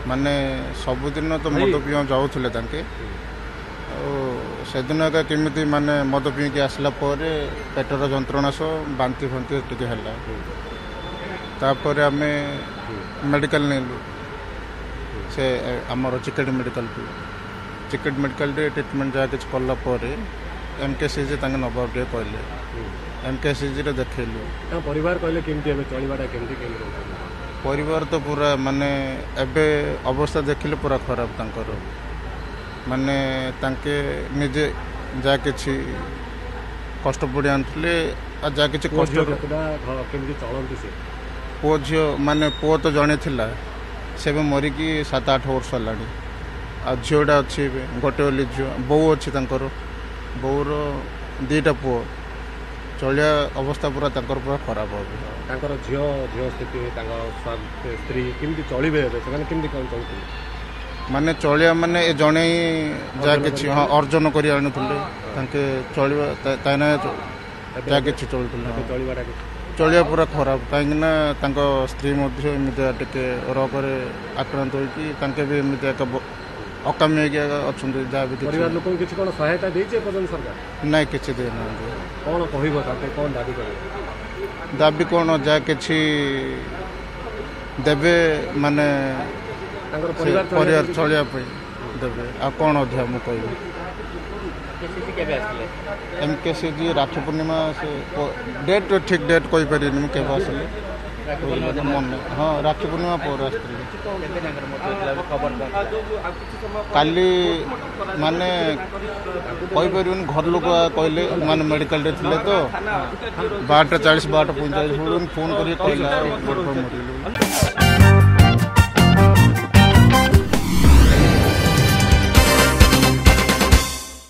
ମାନେ ସବୁଦିନ ତ ମଦ ପିଇ ଯାଉଥିଲେ ତାଙ୍କେ ଆଉ ସେଦିନ ଏକା କେମିତି ମାନେ ମଦ ପିଇକି ଆସିଲା ପରେ ପେଟର ଯନ୍ତ୍ରଣା ସହ ବାନ୍ତି ଫାନ୍ତି ଟିକେ ହେଲା। ତାପରେ ଆମେ ମେଡ଼ିକାଲ ନେଲୁ ସେ ଆମର ଚିକେଟ ମେଡ଼ିକାଲକୁ। ଚିକେଟ ମେଡ଼ିକାଲରେ ଟ୍ରିଟମେଣ୍ଟ ଯାହା କିଛି କଲା ପରେ MKCG ତାଙ୍କେ ନେବାକୁ ଟିକେ କହିଲେ। MKCGରେ ଦେଖେଇଲୁ। ପରିବାର କହିଲେ କେମିତି ଏବେ ଚଳିବାଟା କେମିତି ପରିବାର ତ ପୁରା ମାନେ ଏବେ ଅବସ୍ଥା ଦେଖିଲେ ପୁରା ଖରାପ ତାଙ୍କର। ମାନେ ତାଙ୍କେ ନିଜେ ଯାହା କିଛି କଷ୍ଟ ପଡ଼ି ଆଣିଥିଲେ ଆଉ ଯାହା କିଛି କଷ୍ଟ କେମିତି ଚଳନ୍ତି ସେ ପୁଅ ଝିଅ ମାନେ ପୁଅ ତ ଜଣେ ଥିଲା ସେ ଏବେ ମରିକି 7-8 ବର୍ଷ ହେଲାଣି। ଆଉ ଝିଅଟା ଅଛି ଏବେ ଗୋଟେ ବୋଲି ଝିଅ। ବୋଉ ଅଛି ତାଙ୍କର, ବୋଉର 2ଟା ପୁଅ। ଚଳିଆ ଅବସ୍ଥା ପୁରା ତାଙ୍କର ପୁରା ଖରାପ ହେବ। ତାଙ୍କର ଝିଅ ସ୍ଥିତି ତାଙ୍କ ସ୍ତ୍ରୀ କେମିତି ଚଳିବେ ଏବେ ସେମାନେ କେମିତି କ'ଣ ଚଳୁଥିଲେ? ମାନେ ଚଳିବା ମାନେ ଏ ଜଣେ ହିଁ ଯାହା କିଛି ଅର୍ଜନ କରି ଆଣୁଥିଲେ ତାଙ୍କେ ଚଳିବା ଯାହା କିଛି ଚଳୁଥିଲେ। ଚଳିବା ପୁରା ଖରାପ କାହିଁକିନା ତାଙ୍କ ସ୍ତ୍ରୀ ମଧ୍ୟ ଏମିତି ଟିକେ ରୋଗରେ ଆକ୍ରାନ୍ତ ହୋଇକି ତାଙ୍କେ ବି ଏମିତି ଅକାମୀ ହେଇକି ଅଛନ୍ତି। ଯାହା ବି ପରିବାର ଲୋକଙ୍କୁ କିଛି କ'ଣ ସହାୟତା ଦେଇଛି ଏପର୍ଯ୍ୟନ୍ତ ସରକାର? ନାଇଁ କିଛି ଦେଇନାହାନ୍ତି। କ'ଣ କହିବ ତାଙ୍କେ କ'ଣ ଦାବି କରିବେ? ଦାବି କ'ଣ ଯାହା କିଛି ଦେବେ ମାନେ ତାଙ୍କର ପରିବାର ଚଳିବା ପାଇଁ ଦେବେ। ଆଉ କ'ଣ ଅଧିକା ମୁଁ କହିବି। MKCG ରାକ୍ଷୀ ପୂର୍ଣ୍ଣିମା ସେ ଡେଟ୍ ଠିକ୍ ଡେଟ୍ କହିପାରିବିନି ମୁଁ କେବେ ଆସିଲେ ମନେ। ହଁ ରାକ୍ଷୀ ପୂର୍ଣ୍ଣିମା ପରେ ଆସିଥିଲି। କାଲି ମାନେ କହିପାରିବିନି ଘର ଲୋକ କହିଲେ ମାନେ ମେଡ଼ିକାଲରେ ଥିଲେ ତ 12:40 12:45 ଫୋନ୍ କରିକି କହିଲା।